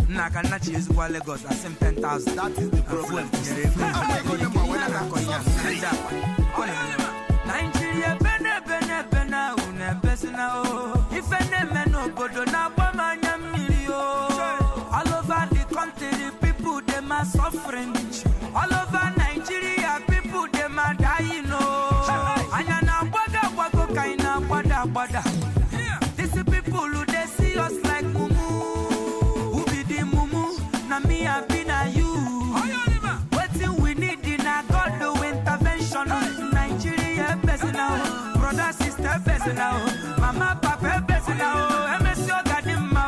Nakana cheese while Lagos at some 10,000. That is the problem. Nigeria, Bena, Una Besina, if any man no go to Nabamania Milio. All over the country, people them are suffering. All over Nigeria, people them are dying. Ayana Waka Kaina Wada. These people who they see us like Mumu. Who be the Mumu? Na me I be na you. Waiting we need in a God do intervention. Nigeria best now, brother sister best now, mama papa best now. MSC Ogadima,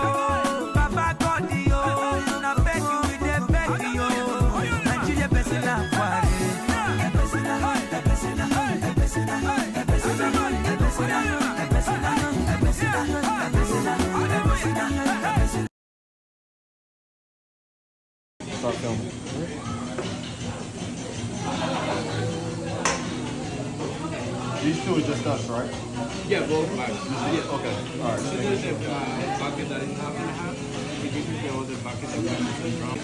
Papa God yo, na beg you with the beg yo. Nigeria best now, Start filming. These two are just us, right? Yeah, both bags. Yeah, okay. All right. So there's a bucket that is half and half. We give you the other bucket that we have to drop.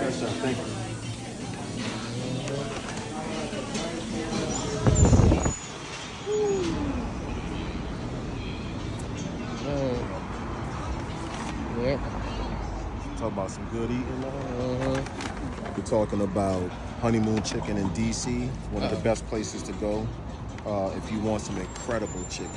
Yes, sir. Thank you. Yeah. Talk about some good eating. We're talking about Honeymoon Chicken in DC, one of the best places to go if you want some incredible chicken.